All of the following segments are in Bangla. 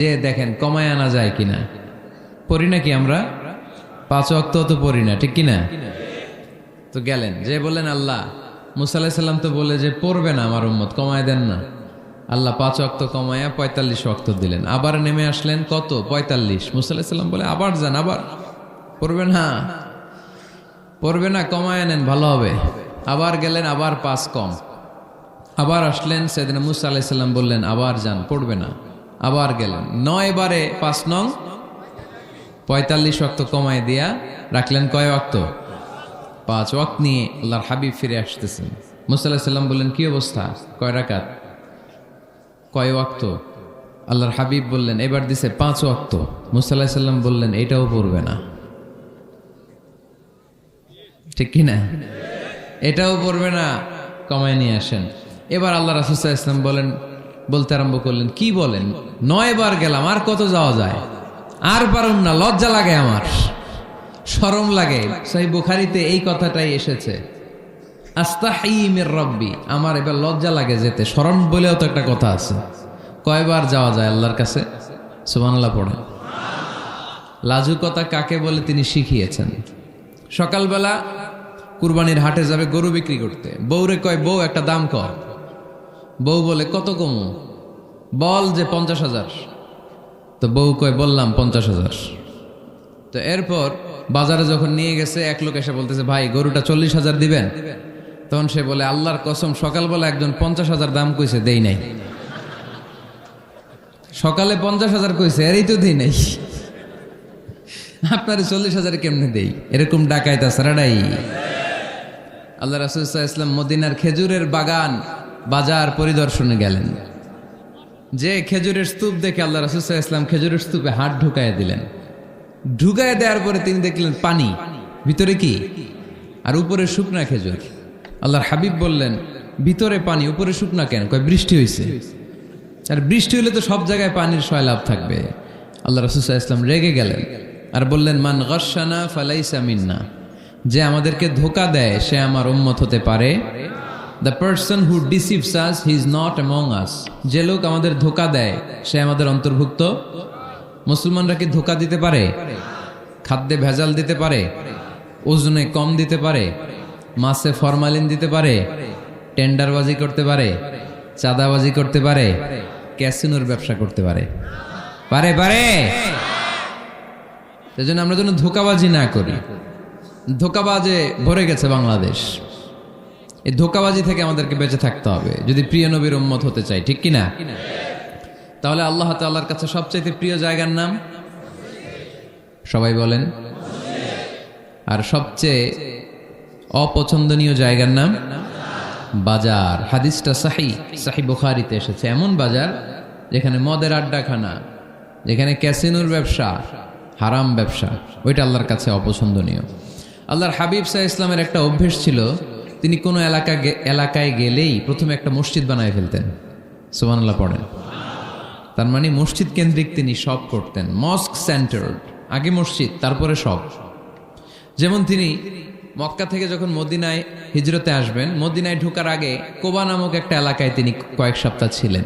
যে দেখেন কমায় আনা যায় কিনা। পড়ি নাকি আমরা? 5 ওয়াক্ত তো পড়ি না, ঠিক কিনা? তো গেলেন যে বললেন আল্লাহ, মুসা আলাইহিস সালাম তো বলে যে পড়বে না আমার উম্মত, কমায় দেন না। আল্লাহ 5 ওয়াক্ত কমায়া 45 ওয়াক্ত দিলেন। আবার নেমে আসলেন কত? 45। মুসা আলাইহিস সালাম বলে আবার যান, আবার পড়বে না, পড়বে না, কমায় নেন, ভালো হবে। আবার গেলেন, আবার 5 কম। আবার আসলেন, সাইয়েদনা মুসা আলাইহিস সালাম বললেন আবার যান, পড়বে না। আবার গেলেন, 9 বারে 5 নং 45 ওয়াক্ত কমায় দিয়া রাখলেন কয় ওয়াক্ত? 5 ওয়াক্ত নিয়ে আল্লাহর হাবিব ফিরে আসতেছেন। মুসা আলাইহিস সালাম বললেন কি অবস্থা, কয় রাকাত, কয় ওয়াক্ত? আল্লাহর হাবিব বললেন এবার দিছে 5 ওয়াক্ত। মুসা আলাইহিস সালাম বললেন এটাও পড়বে না, ঠিক কিনা? এটাও পড়বে না, কমায় নিয়ে আসেন। এবার আল্লাহ রাসূল সাল্লাল্লাহু আলাইহি ওয়াসাল্লাম বলতে আরম্ভ করলেন, কি বলেন, 9 বার গেলাম, আর কত যাওয়া যায়, আর পারুম না, লজ্জা লাগে, আমার শরম লাগে। সহিহ বুখারীতে এই কথাটাই এসেছে, আস্তাহি মির রাব্বি, আমার এবার লজ্জা লাগে যেতে। শরম বলেও তো একটা কথা আছে। কয়বার যাওয়া যায় আল্লাহর কাছে? সুবহানাল্লাহ পড়ে। লাজুকতা কাকে বলে তিনি শিখিয়েছেন। সকালবেলা কুরবানির হাটে যাবে গরু বিক্রি করতে, বউরে কয় বউ একটা দাম কর। বউ বলে কত কমু? বল যে 50,000। তো বউ কয় বললাম 50,000। তো এরপর বাজারে যখন নিয়ে গেছে, এক লোক এসে বলতেছে ভাই গরুটা 40,000 দিবেন। তখন সে বলে আল্লাহর কসম, সকালবেলা একজন 50,000 দাম কইছে, দেই নাই। সকালে 50,000 কইছে, এরই তো দেই নাই, আপনার 40,000 কেমনে দেই? এরকম ডাকাইতা সারাডাই। আল্লাহ রাসূল সাল্লাল্লাহু আলাইহি ওয়াসাল্লাম মদিনার খেজুরের বাগান বাজার পরিদর্শনে গেলেন। যে খেজুরের স্তূপ দেখে আল্লাহ রাসূল সাল্লাল্লাহু আলাইহি ওয়াসাল্লাম খেজুরের স্তূপে হাত ঢুকায় দিলেন। ঢুকায় দেওয়ার পরে তিনি দেখলেন পানি, ভিতরে কি? আর উপরে শুকনা খেজুর। আল্লাহর হাবিব বললেন ভিতরে পানি, উপরে শুকনা কেন? কয় বৃষ্টি হয়েছে। আর বৃষ্টি হলে তো সব জায়গায় পানির সয়লাভ থাকবে। আল্লাহ রাসূল সাল্লাল্লাহু আলাইহি ওয়াসাল্লাম রেগে গেলেন আর বললেন মান গাশশানা ফালাইসা মিন্না, যে আমাদেরকে ধোঁকা দেয় সে আমার উম্মত হতে পারে। The person who deceives us, he is not among us. যে লোক আমাদের ধোঁকা দেয় সে আমাদের অন্তর্ভুক্ত। মুসলমানরা কি ধোঁকা দিতে পারে? খাদ্যে ভেজাল দিতে পারে? ওজনে কম দিতে পারে? মাছে ফরমালিন দিতে পারে? টেন্ডারবাজি করতে পারে? চাঁদাবাজি করতে পারে? ক্যাসিনোর ব্যবসা করতে পারে? পারে পারে। সেজন্য আমরা যেন ধোঁকাবাজি না করি। ধোঁকাবাজে ভরে গেছে বাংলাদেশ। এই ধোঁকাবাজি থেকে আমাদেরকে বেঁচে থাকতে হবে যদি প্রিয় নবীর উম্মত হতে চাই, ঠিক কিনা? তাহলে আল্লাহ তাআলার কাছে সবচাইতে প্রিয় জায়গার নাম সবাই বলেন। আর সবচেয়ে অপছন্দনীয় জায়গার নাম বাজার। হাদিসটা সহিহ বুখারীতে এসেছে। এমন বাজার যেখানে মদের আড্ডাখানা, যেখানে ক্যাসিনোর ব্যবসা, হারাম ব্যবসা, ওইটা আল্লাহর কাছে অপছন্দনীয়। আল্লাহর হাবিব সাল্লাল্লাহু আলাইহি ওয়াসাল্লামের একটা অভ্যেস ছিল, তিনি কোনো এলাকায় গেলেই প্রথমে একটা মসজিদ বানায় ফেলতেন। সুবহানাল্লাহ পড়েন। তার মানে মসজিদ কেন্দ্রিক তিনি সব করতেন, মস্ক সেন্টার্ড। আগে মসজিদ, তারপরে সব। যেমন তিনি মক্কা থেকে যখন মদিনায় হিজরতে আসবেন, মদিনায় ঢোকার আগে কোবা নামক একটা এলাকায় তিনি কয়েক সপ্তাহ ছিলেন।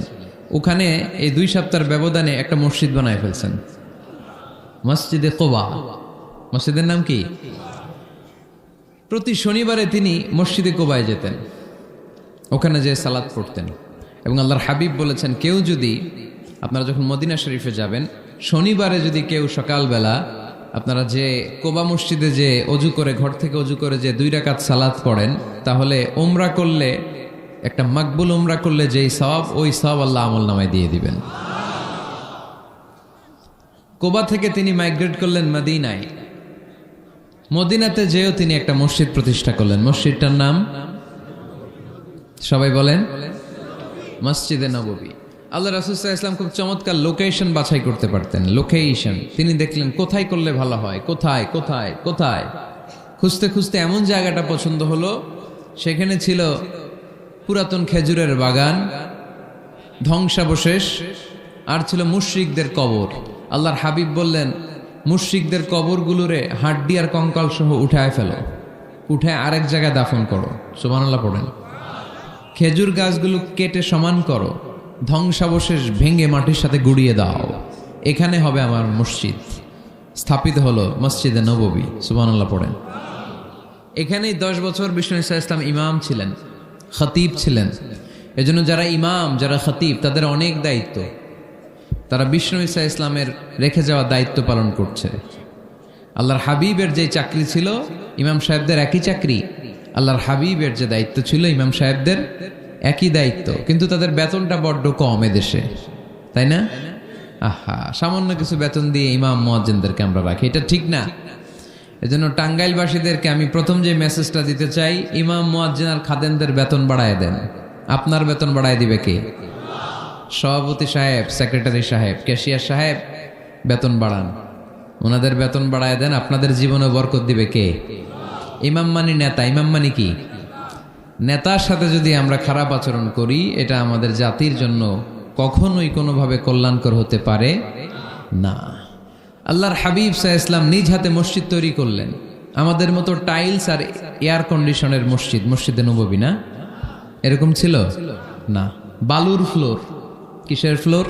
ওখানে এই 2 সপ্তাহের ব্যবধানে একটা মসজিদ বানায় ফেলছেন, মসজিদে কোবা। মসজিদের নাম কি? প্রতি শনিবারে তিনি মসজিদে কোবায় যেতেন, ওখানে যে সালাত পড়তেন। এবং আল্লাহর হাবিব বলেছেন, কেউ যদি, আপনারা যখন মদিনা শরীফে যাবেন, শনিবারে যদি কেউ সকালবেলা আপনারা যে কোবা মসজিদে যে অজু করে, ঘর থেকে অজু করে যে 2 রাকাত সালাত পড়েন, তাহলে উমরা করলে, একটা মাকবুল উমরা করলে যেই সওয়াব, ওই সওয়াব আল্লাহ আমলনামায় দিয়ে দিবেন। কোবা থেকে তিনি মাইগ্রেট করলেন মদিনায়। মদিনাতে যেও তিনি একটা মসজিদ প্রতিষ্ঠা করলেন। মসজিদটার নাম সবাই বলেন, মসজিদে নববী। আল্লাহ রাসূল সাল্লাল্লাহু আলাইহি ওয়াসাল্লাম খুব চমৎকার লোকেশন বাছাই করতে পারতেন। লোকেশন তিনি দেখলেন কোথায় করলে ভালো হয়, কোথায় কোথায় কোথায়। খুঁজতে খুঁজতে এমন জায়গাটা পছন্দ হলো, সেখানে ছিল পুরাতন খেজুরের বাগান, ধ্বংসাবশেষ, আর ছিল মুশরিকদের কবর। আল্লাহর হাবিব বললেন মুশরিকদের কবরগুলোরে হাড্ডি আর কঙ্কাল সহ উঠায় ফেলো, উঠায় আরেক জায়গায় দাফন করো। সুবহানাল্লাহ পড়েন। খেজুর গাছগুলো কেটে সমান করো, ধ্বংসাবশেষ ভেঙে মাটির সাথে গুড়িয়ে দাও। এখানে হবে আমার মসজিদ। স্থাপিত হলো মসজিদে নববী, সুবহানাল্লাহ পড়েন। এখানেই 10 বছর বিষ্ণু ঈসা ইসলাম ইমাম ছিলেন, খতিব ছিলেন। এজন্য যারা ইমাম, যারা খতিব, তাদের অনেক দায়িত্ব। তারা বিষ্ণু ঈসা ইসলামের রেখে যাওয়া দায়িত্ব পালন করছে। আল্লাহর হাবিবের যে চাকরি ছিল, ইমাম সাহেবদের একই চাকরি। আল্লাহর হাবিবের যে দায়িত্ব ছিল, ইমাম সাহেবদের একই দায়িত্ব, কিন্তু তাদের বেতনটা বড্ড কম এদেশে, তাই না? আহা, সামান্য কিছু বেতন দিয়ে ইমাম মুয়াজ্জিনদেরকে আমরা রাখি, এটা ঠিক না। এজন্য টাঙ্গাইলবাসীদেরকে আমি প্রথম যে মেসেজটা দিতে চাই, ইমাম মুয়াজ্জিন আর খাদেমদের বেতন বাড়ায় দেন। আপনার বেতন বাড়ায় দিবে কে? সভাপতি সাহেব, সেক্রেটারি সাহেব, ক্যাশিয়ার সাহেব, বেতন বাড়ান, ওনাদের বেতন বাড়ায় দেন। আপনাদের জীবনে বরকত দিবে কে? ইমাম মানি নেতা। ইমাম মানি কি? নেতার সাথে যদি আমরা খারাপ আচরণ করি, এটা আমাদের জাতির জন্য কখনোই কোনোভাবে কল্যাণকর হতে পারে না। আল্লাহর হাবিব সাল্লাল্লাহু আলাইহি ওয়াসাল্লাম নিজ হাতে মসজিদ তৈরি করলেন। আমাদের মতো টাইলস আর এয়ার কন্ডিশনের মসজিদ, মসজিদে নববী না, এরকম ছিল না। বালুর ফ্লোর। কিসের ফ্লোর?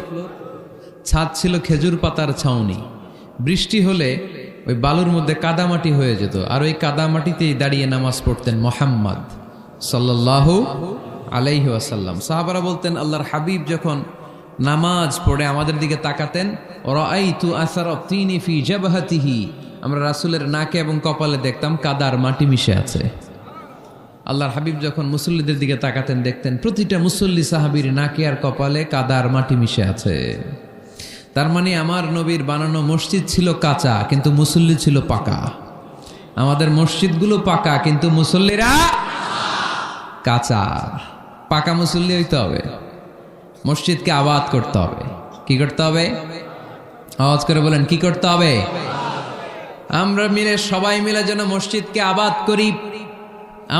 ছাদ ছিল খেজুর পাতার ছাউনি। বৃষ্টি হলে ওই বালুর মধ্যে কাদামাটি হয়ে যেত, আর ওই কাদামাটিতেই দাঁড়িয়ে নামাজ পড়তেন মুহাম্মদ সাল্লাল্লাহু আলাইহি ওয়াসাল্লাম। সাহাবারা বলতেন, আল্লাহর হাবিব যখন নামাজ পড়ে আমাদের দিকে তাকাতেন, রাআইতু আসারা তিনি ফি জাবহাতিহি, আমরা রাসূলের নাকে এবং কপালে দেখতাম কাদার মাটি মিশে আছে। আল্লাহর হাবিব যখন মুসল্লিদের দিকে তাকাতেন, দেখতেন প্রতিটা মুসল্লি সাহাবীর নাকে আর কপালে কাদার মাটি মিশে আছে। তার মানে আমার নবীর বানানো মসজিদ ছিল কাঁচা, কিন্তু মুসল্লি ছিল পাকা। আমাদের মসজিদগুলো পাকা, কিন্তু মুসল্লিরা কাঁচা। পাকা মুসল্লি হইতে হবে। মসজিদকে আবাদ করতে হবে। কি করতে হবে? আওয়াজ করে বলেন, কি করতে হবে? আমরা মিলে, সবাই মিলে যেন মসজিদকে আবাদ করি।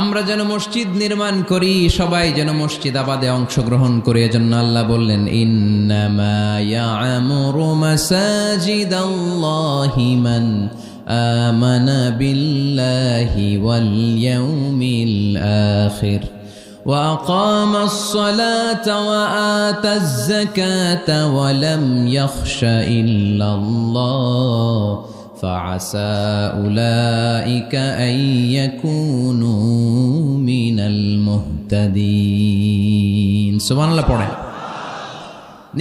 আমরা যেন মসজিদ নির্মাণ করি, সবাই যেন মসজিদ আবাদে অংশগ্রহণ করে। এজন্য আল্লাহ বললেন, ইন্নামা ইয়া'মুরু মাসাজিদাল্লাহি মান আমানা বিল্লাহি ওয়াল ইয়াউমিল আখির ওয়া আকামাস সালাতা ওয়া আতাজ যাকাতা ওয়া লাম ইয়াখশা ইল্লাল্লাহ فعسى أولئك أن يكونوا من المهتدين। সুবহানাল্লাহ পড়েন।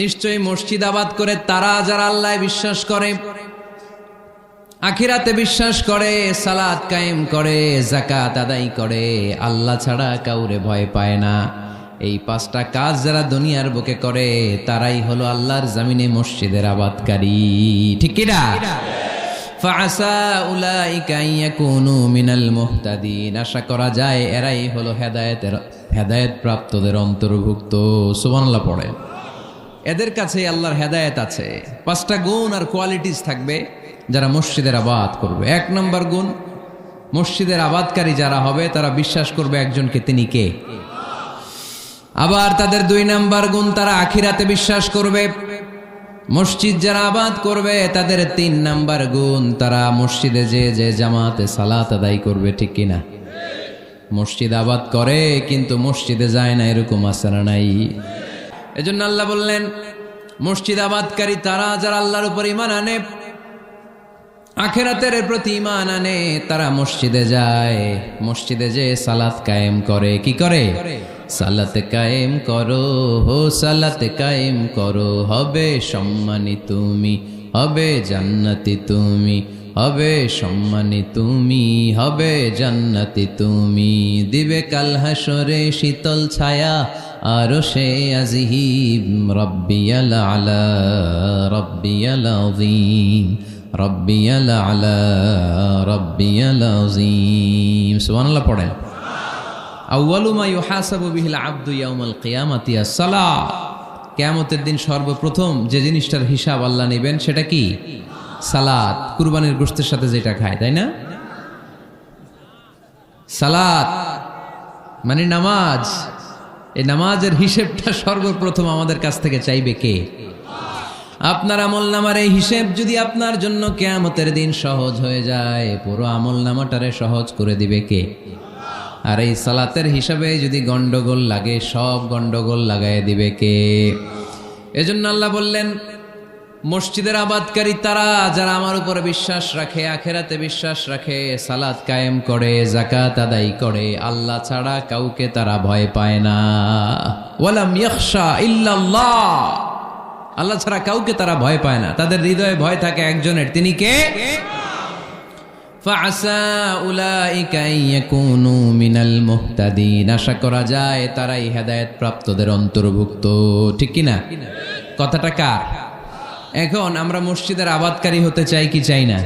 নিশ্চয়ই মসজিদ আবাদ করে তারা যারা আল্লাহ বিশ্বাস করে, আখিরাতে বিশ্বাস করে, সালাত কায়েম করে, যাকাত আদায় করে, আল্লাহ ছাড়া কাউরে ভয় পায় না। এই 5টা কাজ যারা দুনিয়ার বুকে করে, তারাই হলো আল্লাহর জমিনে মসজিদের আবাদকারী। ঠিক কি না? ফাআসা উলাইকা ইয়াকুনু মিনাল মুহতাদিন। আশা করা যায় এরাই হলো হেদায়েত প্রাপ্তদের অন্তর্ভুক্ত। সুবহানাল্লাহ পড়ে। এদের কাছে আল্লাহর হেদায়েত আছে। 5টা গুণ আর কোয়ালিটিস থাকবে যারা মসজিদের আবাদ করবে। 1 নম্বর গুণ, মসজিদের আবাদকারী যারা হবে তারা বিশ্বাস করবে একজনকে, তিনি কে? আবার তাদের 2 নম্বর গুণ, তারা আখিরাতে বিশ্বাস করবে। মসজিদ যারা আবাদ করবে তাদের 3 নাম্বার গুণ, তারা মসজিদে যে জামাতে সালাত আদায় করবে। ঠিক কিনা? মসজিদ আবাদ করে কিন্তু মসজিদে যায় না, এরকম আছে না নাই? এজন্য আল্লাহ বললেন, মসজিদ আবাদকারী তারা যারা আল্লাহর উপর ঈমান আনে, আখিরাতের প্রতি ঈমান আনে, তারা মসজিদে যায়, মসজিদে যে সালাত কায়েম করে। কি করে? সালাত কায়েম করো, হো সালাত কায়েম করো, হবে সম্মানী তুমি, হবে জান্নাতি তুমি, হবে সম্মানী তুমি, হবে জান্নাতি তুমি। দিবে কাল হাসরে শীতল ছায়া আরশে আজিম, রব্বিয়াল আলা রব্বিয়াল আযীম, রব্বিয়াল আলা রব্বিয়াল আযীম। সুবহানাল্লাহ পড়েন। আউয়ালু মা ইউহাসাবু বিহিল আবদু ইয়াউমাল কিয়ামাতি আস-সালাত। কিয়ামতের দিন সর্বপ্রথম যে জিনিসটার হিসাব আল্লাহ নেবেন সেটা কি? সালাত। কুরবানির গোশতের সাথে যেটা খায়, তাই না? সালাত মানে নামাজ। এই নামাজের হিসেবটা সর্বপ্রথম আমাদের কাছ থেকে চাইবে কে? আপনার আমলনামার এই হিসেব যদি আপনার জন্য কিয়ামতের দিন সহজ হয়ে যায়, পুরো আমলনামাটারে সহজ করে দিবে কে? আর এই সালাতের হিসাবে যদি গন্ডগোল লাগে, সব গন্ডগোল লাগায় দিবে কে? এজন্য আল্লাহ বললেন, মসজিদের আবাদকারী তারা যারা আমার উপরে বিশ্বাস রাখে, আখেরাতে বিশ্বাস রাখে, সালাত কায়েম করে, যাকাত আদায় করে, আল্লাহ ছাড়া কাউকে তারা ভয় পায় না। ওয়ালাম ইয়াখশা ইল্লাল্লাহ, আল্লাহ ছাড়া কাউকে তারা ভয় পায় না। তাদের হৃদয়ে ভয় থাকে একজনের, তিনি কে? ফাআসা উলাইকা ইয়াকুনু মিনাল মুহতাদিন, আশা করা যায় তারাই হেদায়েত প্রাপ্তদের অন্তর্ভুক্ত। ঠিক কি না? কথাটা কার? এখন আমরা মসজিদের আবাদকারী হতে চাই কি চাই না?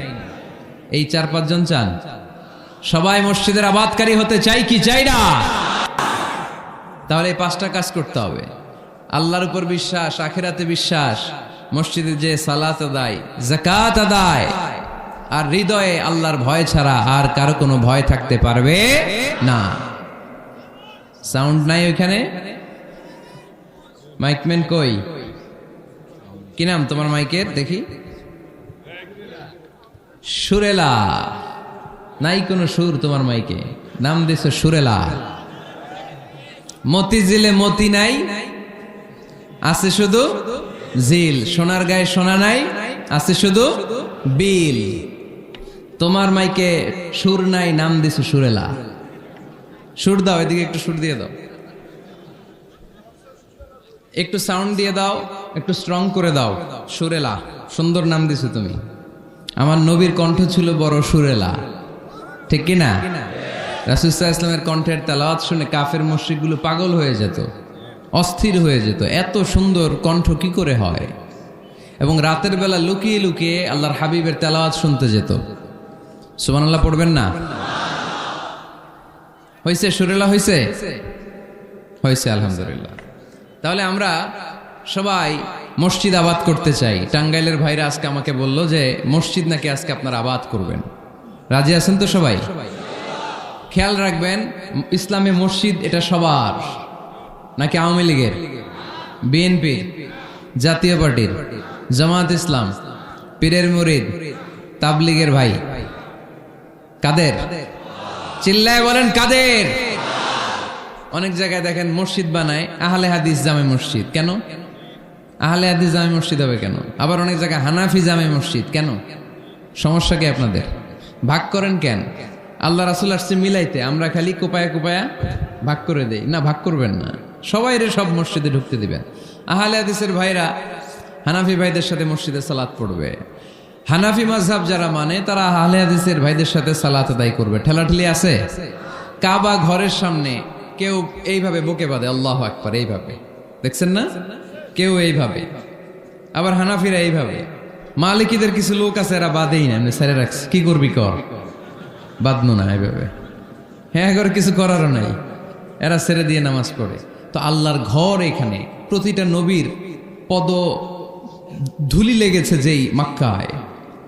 এই 4-5 জন চান? সবাই মসজিদের আবাদকারী হতে চাই কি চাই না? তাহলে এই 5টা কাজ করতে হবে। আল্লাহর উপর বিশ্বাস, আখিরাতে বিশ্বাস, মসজিদে যে সালাত আদায়, যাকাত আদায়, আর হৃদয়ে আল্লাহর ভয় ছাড়া আর কারো কোনো ভয় থাকতে পারবে না। সাউন্ড নাই ওইখানে? মাইকম্যান কই? কি নাম তোমার মাইকের? দেখি। সুরেলা। নাই কোনো সুর তোমার মাইকে, নাম দিছো সুরেলা। মতিঝিলে মতি নাই, আছে শুধু জিল। সোনার গায়ে সোনা নাই, আছে শুধু বিল। তোমার মাইকে সুর নাই, নাম দিছো সুরেলা। সুর দাও, এদিকে একটু সুর দিয়ে দাও, একটু সাউন্ড দিয়ে দাও, একটু স্ট্রং করে দাও। সুরেলা, সুন্দর নাম দিছো তুমি। আমার নবীর কণ্ঠ ছিল বড় সুরেলা, ঠিক কি না? রাসূল সাল্লাল্লাহু আলাইহি ওয়াসাল্লামের কণ্ঠের তেলাওয়াত শুনে কাফের মুশরিকগুলো পাগল হয়ে যেত, অস্থির হয়ে যেত, এত সুন্দর কণ্ঠ কি করে হয়। এবং রাতের বেলা লুকিয়ে লুকিয়ে আল্লাহর হাবিবের তেলাওয়াত শুনতে যেত। সুবহানাল্লাহ পড়বেন না? হয়েছে? সুরেলা হয়েছে? হয়েছে, আলহামদুলিল্লাহ। তাহলে আমরা সবাই মসজিদ আবাদ করতে চাই। টাঙ্গাইলের ভাইরা আজকে আমাকে বলল যে মসজিদ নাকি আজকে আপনারা আবাদ করবেন। রাজি আছেন তো সবাই? খেয়াল রাখবেন, ইসলামে মসজিদ এটা সবার নাকি আওয়ামী লীগের, বিএনপির, জাতীয় পার্টির, জামাত ইসলাম, পীরের মুরিদ, তাবলীগের ভাই? কাদের? চিল্লায় বলেন কাদের? অনেক জায়গায় দেখেন মসজিদ বানায় আহলে হাদিস জামে মসজিদ। কেন আহলে হাদিস জামে মসজিদ হবে কেন? আবার অনেক জায়গায় হানাফি জামে মসজিদ। কেন? সমস্যা কি আপনাদের? ভাগ করেন কেন? আল্লাহ রাসূল আসছে মিলাইতে, আমরা খালি কোপায়া কোপায়া ভাগ করে দেই না। ভাগ করবেন না, সবাইরে সব মসজিদে ঢুকতে দিবেন। আহলে হাদিসের ভাইরা হানাফি ভাইদের সাথে মসজিদে সালাত পড়বে। হানাফি মাযহাব যারা মানে তারা আহলে হাদিসের ভাইদের সাথে সালাত আদায় করবে। ঠেলাঠেলি আছে? কাবা ঘরের সামনে কেউ এইভাবে বুকে বাঁধে, আল্লাহু আকবার, এইভাবে দেখছেন না? কেউ এইভাবে, আবার হানাফিরা এইভাবে। মালিকিদের কিছু লোক আছে এরা বাঁধেই না, এমনি ছেড়ে রাখছে। কি করবি কর, বাঁধনো না এইভাবে। হ্যাঁ, করে কিছু করারও নাই, এরা ছেড়ে দিয়ে নামাজ পড়ে। তো আল্লাহর ঘর এখানে, প্রতিটা নবীর পদ ধুলি লেগেছে যেই মক্কায়,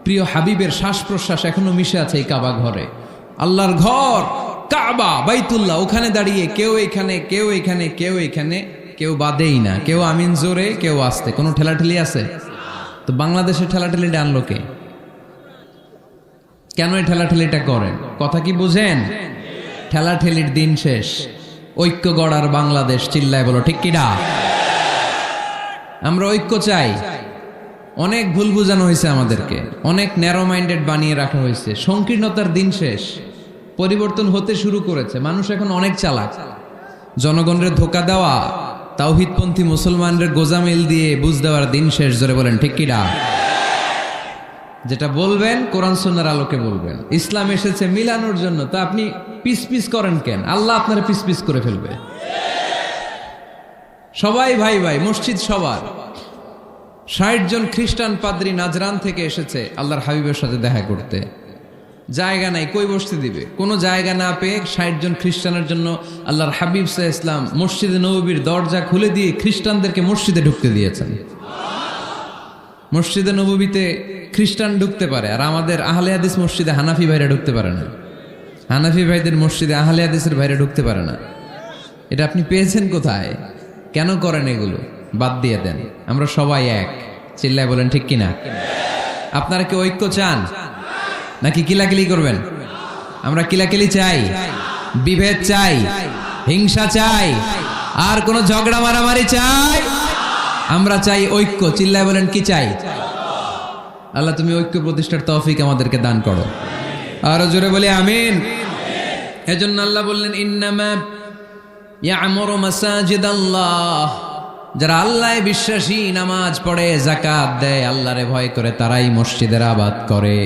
প্রিয় হাবিবের শ্বাস প্রশ্বাস এখনো মিশে আছে এই কাবা ঘরে। আল্লাহর ঘর কাবা বাইতুল্লাহ, ওখানে দাঁড়িয়ে কেউ এখানে, কেউ এখানে, কেউ এখানে, কেউ বাদেই না। কেউ আমিন জোরে, কেউ আসতে। কোনো ঠেলাঠেলি আছে? তো বাংলাদেশে ঠেলাঠেলিটা আনলো কে? কেন এই ঠেলাঠেলিটা করেন? কথা কি বুঝেন? ঠেলাঠেলির দিন শেষ, ঐক্য গড়ার বাংলাদেশ। চিল্লায় বলো ঠিক কিনা? আমরা ঐক্য চাই। অনেক ভুল বুঝানো হয়েছে আমাদেরকে, অনেক ন্যারো মাইন্ডেড বানিয়ে রাখা হয়েছে। সংকীর্ণতার দিন শেষ, পরিবর্তন হতে শুরু করেছে। মানুষ এখন অনেক চালাক। জনগণের ধোকা দেওয়া, তাওহীদপন্থী মুসলমানদের গোজামিল দিয়ে বুঝ দেওয়ার দিন শেষ। জোরে বলেন ঠিক কিনা? যেটা বলবেন কোরআন সুন্নাহর আলোকে বলবেন। ইসলাম এসেছে মিলানোর জন্য, তা আপনি পিস পিস করেন কেন? আল্লাহ আপনার পিস পিস করে ফেলবে। সবাই ভাই ভাই, মসজিদ সবার। 60 জন খ্রিস্টান পাদ্রী নাজরান থেকে এসেছে আল্লাহর হাবিবের সাথে দেখা করতে। জায়গা নাই, কই বসতে দিবে? কোনো জায়গা না পেয়ে 60 জন খ্রিস্টানের জন্য আল্লাহর হাবিব সাল্লাল্লাহু আলাইহি ওয়াসাল্লাম মসজিদে নববীর দরজা খুলে দিয়ে খ্রিস্টানদেরকে মসজিদে ঢুকতে দিয়েছেন। মসজিদে নববীতে খ্রিস্টান ঢুকতে পারে, আর আমাদের আহলে হাদিস মসজিদে হানাফি ভাইরা ঢুকতে পারে না। হানাফি ভাইদের মসজিদে আহলে হাদিসের ভাইরা ঢুকতে পারে না। এটা আপনি পেয়েছেন কোথায়? কেন করেন এগুলো? বাদ দিয়ে দেন। আমরা সবাই এক। চিল্লায় বলেন ঠিক কিনা? আপনারা কি ঐক্য চান নাকি কিলাকিলি করবেন? আমরা কিলাকিলি চাই, বিভেদ চাই, হিংসা চাই, আর কোন ঝগড়া মারামারি চাই? আমরা চাই ঐক্য। চিল্লায় বলেন কি চাই? আল্লাহ তুমি ঐক্য প্রতিষ্ঠার তৌফিক আমাদেরকে দান করো। আরো জোরে বলি আমিন। এজন্য আল্লাহ বললেন ইন্নামা ইয়ামুরু মাসাজিদাল্লাহ, যারা আল্লাহ বিশ্বাসী, নামাজ পড়ে, যাকাত দেয়, আল্লাহরে ভয় করে, তারাই মসজিদের আবাদ করে।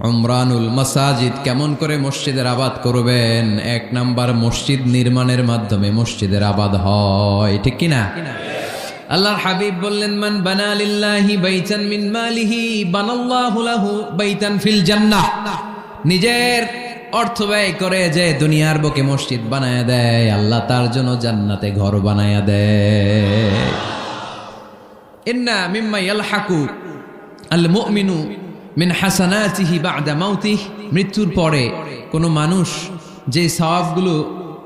উমরানুল মাসাজিদ, কেমন করে মসজিদের আবাদ করবেন? 1 নাম্বার, মসজিদ নির্মাণের মাধ্যমে মসজিদের আবাদ হয়, ঠিক কিনা? আল্লাহর হাবিব বললেন মান বানা লিল্লাহি বাইতান মিন মালিহি বানাল্লাহু লাহু বাইতান ফিল জান্নাহ। নিজের অর্থ ব্যয় করে যে দুনিয়ার বুকে মসজিদ বানায়া দেয়, আল্লাহ তার জন্য জান্নাতে ঘর বানায়া দেয়। ইন্না মিম্মা ইয়ালহাকু আল মুমিনু মিন হাসানাতিহি বা'দা মাউতিহি, মৃত্যুর পরে কোনো মানুষ যে সওয়াবগুলো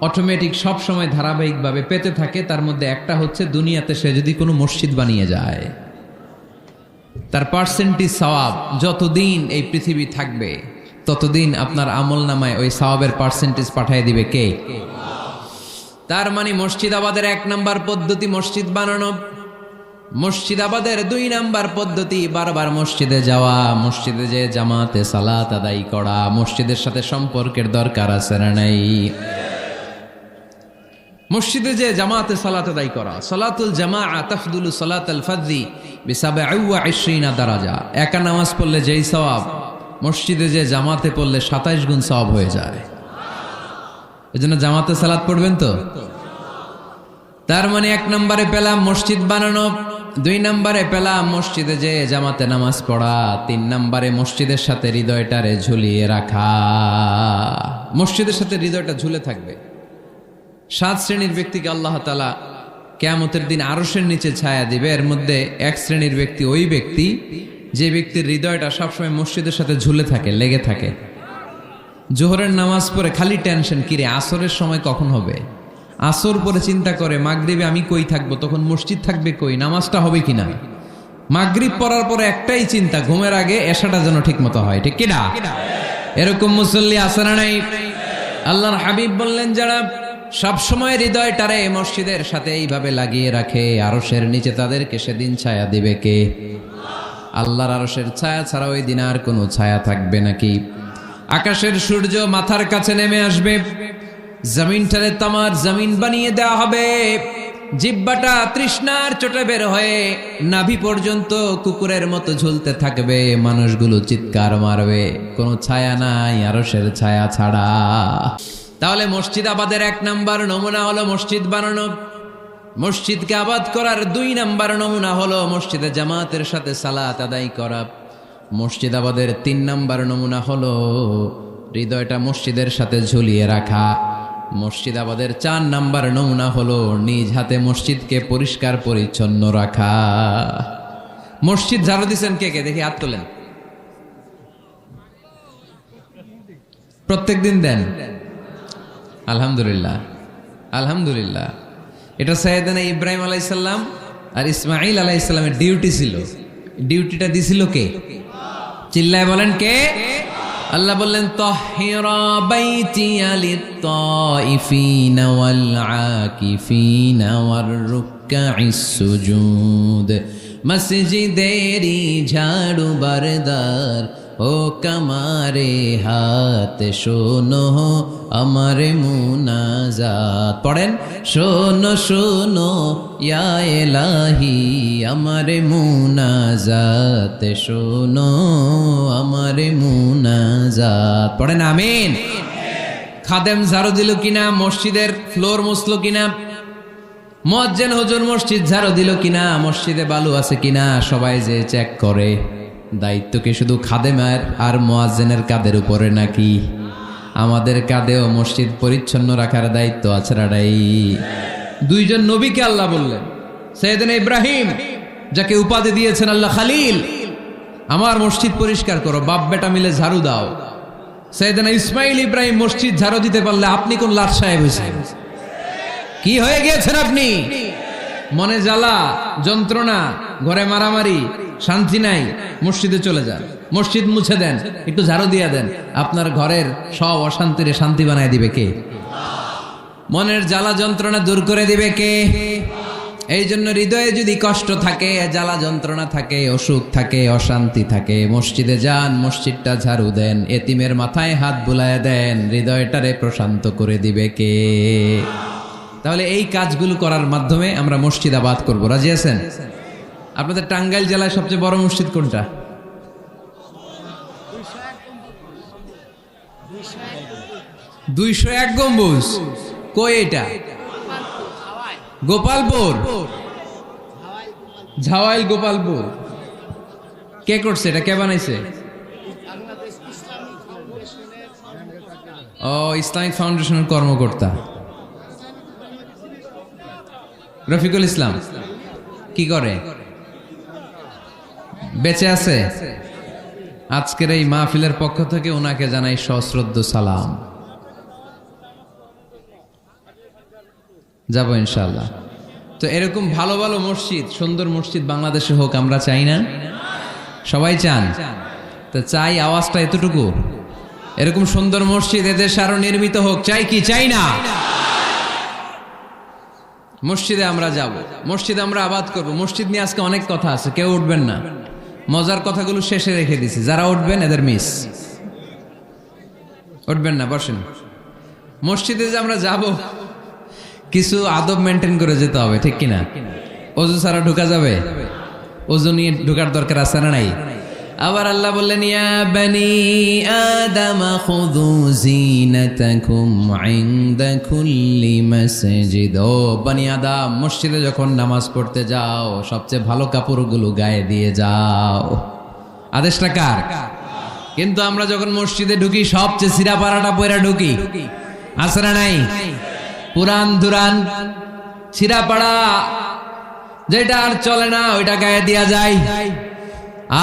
অটোমেটিক সব সময় ধারাবাহিকভাবে পেতে থাকে, তার মধ্যে একটা হচ্ছে দুনিয়াতে সে যদি কোনো মসজিদ বানিয়ে যায়, তার পার্সেন্টেজ সওয়াব যতদিন এই পৃথিবী থাকবে ততদিন আপনার আমল নামায় ওই সওয়াবের পার্সেন্টেজ পাঠিয়ে দিবে কে? তার মানে মসজিদ আবাদের 1 নাম্বার পদ্ধতি মসজিদ বানানো। মসজিদ আবাদের 2 নাম্বার পদ্ধতি বারবার মসজিদে যাওয়া, মসজিদে যে জামাতে সালাত আদায় করা। মসজিদের সাথে সম্পর্কের দরকার আছে না নাই? মসজিদে যে জামাতে সালাত আদায় করা। সালাতুল জামাআ তাফদুলু সালাতাল ফাযি বি27 দারাজা। একা নামাজ পড়লে যেই সওয়াব, মসজিদে যে জামাতে পড়লে 27 গুণ সওয়াব হয়ে যায়। এজন্য জামাতে সালাত পড়বেন তো। তার মানে 1 নম্বরে পেলাম মসজিদ বানানো, 2 নম্বরে পেলাম মসজিদে যে জামাতে নামাজ পড়া, 3 নম্বরে মসজিদের সাথে হৃদয়টারে ঝুলিয়ে রাখা। মসজিদের সাথে হৃদয়টা ঝুলে থাকবে। 7 শ্রেণীর ব্যক্তিকে আল্লাহ তাআলা কিয়ামতের দিন আরশের নিচে ছায়া দিবে। এর মধ্যে 1 শ্রেণীর ব্যক্তি ওই ব্যক্তি যে ব্যক্তির হৃদয়টা সবসময় মসজিদের সাথে ঝুলে থাকে, লেগে থাকে। জোহরের নামাজ পড়ে খালি টেনশন, কিরে আসরের সময় কখন হবে। আসর পরে চিন্তা করে মাগরিবে আমি কই থাকবো, তখন মসজিদ থাকবে কই, নামাজটা হবে কিনা। মাগরিব পড়ার পরে একটাই চিন্তা, ঘুমের আগে এশাটা যেন ঠিক মতো হয়, ঠিক কিনা? এরকম মুসল্লি আছে না নাই? আল্লাহর হাবিব বললেন যারা সব সময় হৃদয়টারে মসজিদের সাথে এইভাবে লাগিয়ে রাখে, আরশের নিচে তাদেরকে সেদিন ছায়া দিবে কে? আল্লাহর আরশের ছায়া ছাড়া ওই দিন আর কোনো ছায়া থাকবে নাকি? আকাশের সূর্য মাথার কাছে নেমে আসবে, জমিনটারে তামার জমিন বানিয়ে দেওয়া হবে। জিহ্বাটা তৃষ্ণার চোটে বের হয়ে নাভি পর্যন্ত কুকুরের মতো ঝুলতে থাকবে। মানুষগুলো চিৎকার মারবে, কোনো ছায়া নাই আরশের ছায়া ছাড়া। তাহলে মসজিদ আবাদের 1 নাম্বার নমুনা হলো মসজিদ বানানো। মসজিদকে আবাদ করার 2 নাম্বার নমুনা হলো মসজিদে জামাতের সাথে সালাত আদায় করা। মসজিদ আবাদের 3 নাম্বার নমুনা হলো হৃদয়টা মসজিদের সাথে ঝুলিয়ে রাখা। মসজিদ আবাদের 4 নাম্বার নমুনা হলো নিজ হাতে মসজিদকে পরিষ্কার পরিচ্ছন্ন রাখা। মসজিদ ঝাড়ু দিচ্ছেন কে কে? দেখি হাত তোলেন। প্রত্যেকদিন দেন? আলহামদুলিল্লাহ, আলহামদুলিল্লাহ। এটা সাইয়েদনা ইব্রাহিম আলাইহিস সালাম আর ইসমাঈল আলাইহিস সালামের ডিউটি ছিল। ডিউটিটা দিছিল কে? চিল্লায় বলেন কে? আল্লাহ বললেন তাহহিরা বাইতিয়া লিত-তাইফিনা ওয়াল আকিফিনা ওয়ার রুকআইস সুজুদ। মসজিদেরি ঝাড়ু বারদার ও কামারে হাত শোনো আমারে মুনাজাত। পড়েন, শোনো শোনো ইয়া ইলাহি আমারে মুনাজাত, শোনো আমারে মুনাজাত। পড়েন আমিন। খাদেম ঝাড়ু দিল কিনা? মসজিদের ফ্লোর মুছলো কিনা? মুয়াজ্জিন হুজুর মসজিদ ঝাড়ু দিল কিনা? মসজিদে বালু আছে কিনা? সবাই যে চেক করে। দায়িত্ব কি শুধু খাদেমের আর মুয়াজ্জিনের কাঁধের উপরে নাকি আমাদের কাঁধেও মসজিদ পরিচ্ছন্ন রাখার দায়িত্ব আছে? রাডাই 2 জন নবীকে আল্লাহ বললেন, সাইয়েদনা ইব্রাহিম যাকে উপাধি দিয়েছেন আল্লাহ খালিল, আমার মসজিদ পরিষ্কার করো, বাপ বেটা মিলে ঝাড়ু দাও। সাইয়েদনা ইসমাইল ইব্রাহিম মসজিদ ঝাড়ু দিতে পারলে আপনি কোন লাট সাহেব হয়েছেন? কি হয়ে গিয়েছেন আপনি? মনে জ্বালা, যন্ত্রণা, ঘরে মারামারি, শান্তি নাই, মসজিদে চলে যান, মসজিদ মুছে দেন, একটু ঝাড়ু দিয়ে দেন, আপনার ঘরের সব অশান্তিরে শান্তি বানায় দিবে কে? মনের জ্বালা যন্ত্রণা দূর করে দিবে কে? এই জন্য হৃদয়ে যদি কষ্ট থাকে, জ্বালা যন্ত্রণা থাকে, অসুখ থাকে, অশান্তি থাকে, মসজিদে যান, মসজিদটা ঝাড়ু দেন, এতিমের মাথায় হাত বুলায় দেন, হৃদয়টারে প্রশান্ত করে দিবে কে? তাহলে এই কাজগুলো করার মাধ্যমে আমরা মসজিদ আবাদ করবো। রাজি আছেন? আপনাদের টাঙ্গাইল জেলায় সবচেয়ে বড় মসজিদ কোনটা? 201 গম্বুজ। কই এটা? গোপালপুর, ঝাওয়াইল গোপালপুর। কে করছে এটা? কে বানাইছে? ও, ইসলামিক ফাউন্ডেশনের কর্মকর্তা রফিকুল ইসলাম। কি করে? বেঁচে আছে? আজকের এই মাহফিলের পক্ষ থেকে ওনাকে জানাই সশ্রদ্ধ সালাম। যাবো ইনশাআল্লাহ। তো এরকম ভালো ভালো মসজিদ, সুন্দর মসজিদ বাংলাদেশে হোক, আমরা চাই না? সবাই চান? তো চাই, আওয়াজটা এতটুকু। এরকম সুন্দর মসজিদ এদেশে আরো নির্মিত হোক, চাই কি চাই না? মসজিদে আমরা যাব, মসজিদে আমরা আবাদ করব। মসজিদ নিয়ে আজকে অনেক কথা আছে, কেউ উঠবেন না। মজার কথাগুলো শেষে রেখে দিছি, যারা উঠবেন এদের মিস। উঠবেন না, বসেন। মসজিদে যে আমরা যাব, কিছু আদব মেনটেন করে যেতে হবে, ঠিক কিনা? ওযু ছাড়া ঢোকা যাবে? ওযু নিয়ে ঢোকার দরকার আছে না নাই? আবার আল্লাহ বললেন, ইয়া বানি আদম খুযু যিনাতাকুম ইনদা কুল্লি মাসজিদ। ও বনি আদম, মসজিদে যখন নামাজ পড়তে যাও, সবচেয়ে ভালো কাপড়গুলো গায়ে দিয়ে যাও। আদেশটা কার? কিন্তু আমরা যখন মসজিদে ঢুকি, সবচেয়ে সিরা পাড়াটা পয়রা ঢুকি, আছে না নাই? পুরান দুরান ছিঁড়াপাড়া যেটা আর চলে না, ওইটা গায়ে দেয়া যায়।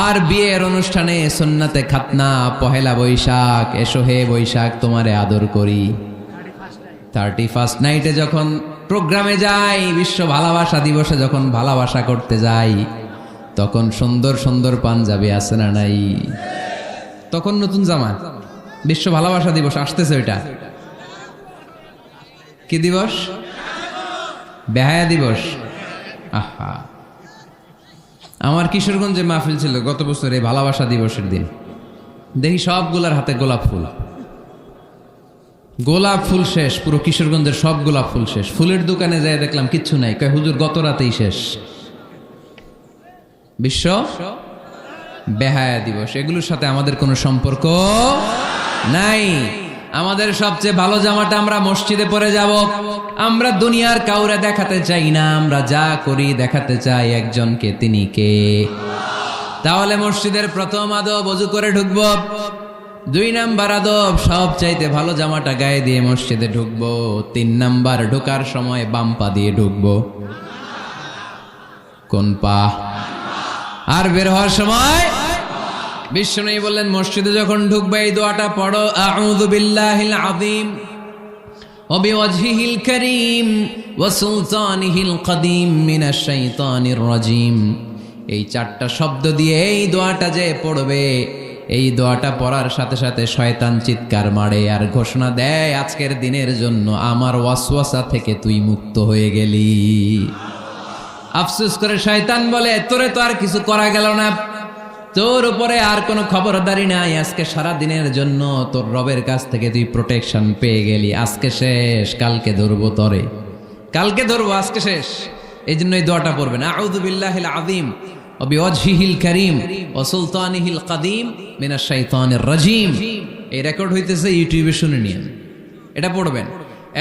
আর বিয়ের অনুষ্ঠানে, সুন্নাতে খাতনা, পহেলা বৈশাখ, এসো হে বৈশাখ তোমারে আদর করি, 31st নাইটে যখন প্রোগ্রামে যাই, বিশ্ব ভালোবাসা দিবসে যখন ভালোবাসা করতে যাই, তখন সুন্দর সুন্দর পাঞ্জাবি আছে না নাই? তখন নতুন জামা। বিশ্ব ভালোবাসা দিবস আসতেছে, ওইটা কি দিবস? বেহায়া দিবস। আহা, আমার কিশোরগঞ্জে মাহফিল ছিল গত বছর এই ভালোবাসা দিবসের দিন। দেখি সবগুলার হাতে গোলাপ ফুল। গোলাপ ফুল শেষ, পুরো কিশোরগঞ্জের সব গোলাপ ফুল শেষ। ফুলের দোকানে যাই দেখলাম কিচ্ছু নাই, কয় হুজুর গত রাতেই শেষ। বিশ্ব বেহায়া দিবস, এগুলোর সাথে আমাদের কোনো সম্পর্ক নাই। আমাদের সবচেয়ে ভালো জামাটা আমরা মসজিদে পরে যাব। আমরা দুনিয়ার কাউরে দেখাতে চাই না, আমরা যা করি দেখাতে চাই একজনকে, তিনি কে? তাহলে মসজিদের প্রথম আদব, ওযু করে ঢুকবো। 2 নাম্বার আদব, সব চাইতে ভালো জামাটা গায়ে দিয়ে মসজিদে ঢুকবো। 3 নাম্বার, ঢোকার সময় বাম পা দিয়ে ঢুকবো। কোন পা? আর বের হওয়ার সময় বিশ্বনবী বললেন, মসজিদে যখন ঢুকবে এই দোয়াটা পড়ো, আউযু বিল্লাহিল আযীম ওয়া বিওয়াজহিল কারীম ওয়া সুলতানিহিল কাদীম মিনাশ শাইতানির রাজীম। এই 4টা শব্দ দিয়ে এই দোয়াটা যে পড়বে, এই দোয়াটা পড়ার সাথে সাথে শয়তান চিৎকার মারে আর ঘোষণা দেয়, আজকের দিনের জন্য আমার ওয়াসওয়াসা থেকে তুই মুক্ত হয়ে গেলি। আফসোস করে শয়তান বলে, তোরে তো আর কিছু করা গেল না, তোর উপরে আর কোনো খবরদারি নাই, আজকে সারা দিনের জন্য তোর রবের কাছ থেকে তুই প্রোটেকশন পেয়ে গেলি। আজকে শেষ, কালকে ধরবো তরে, কালকে ধরবো, আজকে শেষ। এই জন্য এই দোয়াটা পড়বেন, আউযু বিল্লাহিল আযীম ওয়া বিওয়াজহিল কারীম ওয়া সুলতানিহিল কাদীম মিনাশ শাইতানির রাজীম। এই রেকর্ড হইতেছে, ইউটিউবে শুনে নিন, এটা পড়বেন।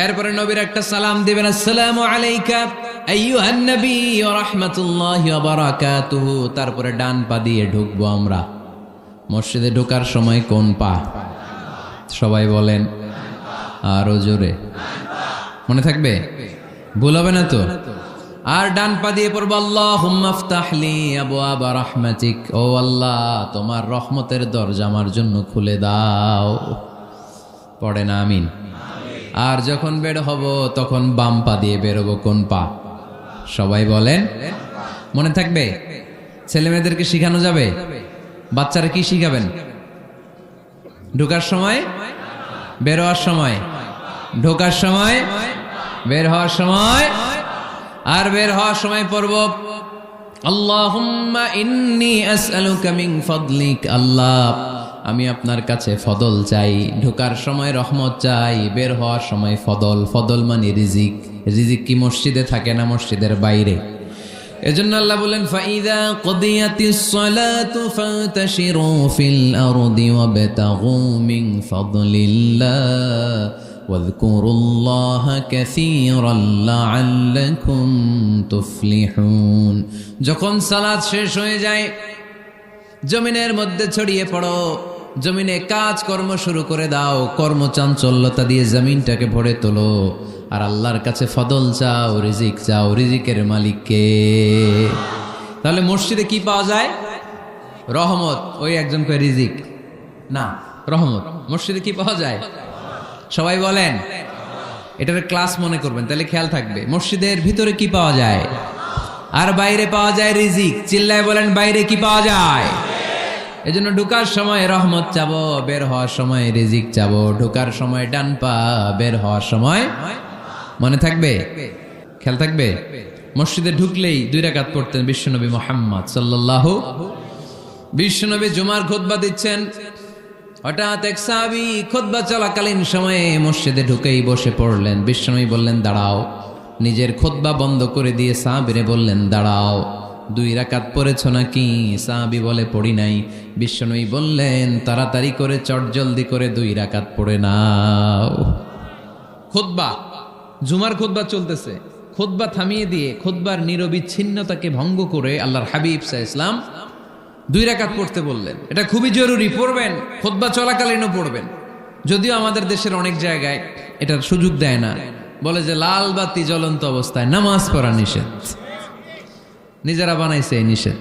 এরপরে নবীর একটা সালাম দিবেন, আসসালামু আলাইকা আইয়ুহান নবী ওয়া রাহমাতুল্লাহি ওয়া বারাকাতুহু। তারপরে ডান পা দিয়ে ঢুকবো আমরা। মসজিদে ঢোকার সময় কোন পা? সবাই বলেন আরো জোরে, মনে থাকবে, ভুল হবে না তো? আর ডান পা দিয়ে পড়বো, আল্লাহুম্মা ইফতাহলি আবওয়াবা রাহমাতিক। ও আল্লাহ, তোমার রহমতের দরজা আমার জন্য খুলে দাও। পড়েন আমিন। আর যখন বের হব তখন বাম পা দিয়ে বেরোবো। কোন পা? সবাই বলেন, মনে থাকবে? ছেলে মেয়েদেরকে শিখানো যাবে? বাচ্চারা কি শিখাবেন? ঢোকার সময়, বের হওয়ার সময়, ঢোকার সময়, বের হওয়ার সময়। আর বের হওয়ার সময় পড়ব আল্লাহুম্মা ইন্নী আসআলুকা মিন ফাদলিক। আল্লাহ, আমি আপনার কাছে ফদল চাই। ঢোকার সময় রহমত চাই, বের হওয়ার সময় ফদল। ফদল মানে রিজিক। রিজিক কি মসজিদে থাকে না মসজিদের বাইরে? এজন্য আল্লাহ বলেন ফাইদা কুদিয়াতিস সালাতু ফান্তাশিরু ফিল আরদি ওয়াবতাগু মিন ফাদলিল্লাহ ওয়াযকুরুল্লাহা কাসীরান লাআল্লাকুম তুফলিহুন। যখন সালাত শেষ হয়ে যায়, জমিনের মধ্যে ছড়িয়ে পড়ো, জমিনে কাজ কর্ম শুরু করে দাও, কর্মচাঞ্চল্যতা দিয়ে জমিনটাকে ভরে তোলো, আর আল্লাহর কাছে ফদল চাও, রিজিক চাও। রিজিকের মালিক কে? তাহলে মসজিদে কি পাওয়া যায়? রহমত। ওই একজন কয় রিজিক না, রহমত। মসজিদে কি পাওয়া যায়? সবাই বলেন। এটার ক্লাস মনে করবেন, তাহলে খেয়াল থাকবে। মসজিদের ভিতরে কি পাওয়া যায়? আর বাইরে পাওয়া যায় রিজিক। চিল্লায় বলেন, বাইরে কি পাওয়া যায়? এজন্য ঢোকার সময় রহমত চাবো, বের হওয়ার সময় রিজিক চাবো। ঢোকার সময় ডান পা, বের হওয়ার সময় মনে থাকবে, খেয়াল থাকবে। মসজিদে ঢুকলেই 2 রাকাত পড়তেন বিশ্বনবী মুহাম্মদ সাল্লাল্লাহু। বিশ্বনবী জুমার খুতবা দিচ্ছেন, হঠাৎ এক সাহাবী খুতবা চলাকালীন সময়ে মসজিদে ঢুকেই বসে পড়লেন। বিশ্বনবী বললেন দাঁড়াও। নিজের খুতবা বন্ধ করে দিয়ে সাহাবীরে বললেন দাঁড়াও, 2 রাকাত পড়েছো নাকি? সাহাবী বলে পড়ি নাই। বিশ্বনবী বললেন তাড়াতাড়ি করে চটজলদি করে 2 রাকাত পড়ে নাও। খুতবা, জুমার খুতবা চলতেছে, খুতবা থামিয়ে দিয়ে খুতবার নিরবিচ্ছিন্নতাকে ভঙ্গ করে আল্লাহর হাবিব সাল্লাল্লাহু আলাইহি ওয়াসাল্লাম 2 রাকাত পড়তে বললেন। এটা খুবই জরুরি, পড়বেন, খুতবা চলাকালীনও পড়বেন। যদিও আমাদের দেশের অনেক জায়গায় এটার সুযোগ দেয় না, বলে যে লাল বাতি জ্বলন্ত অবস্থায় নামাজ পড়া নিষেধ। নিজেরা বানাইছে এই নিষেধ,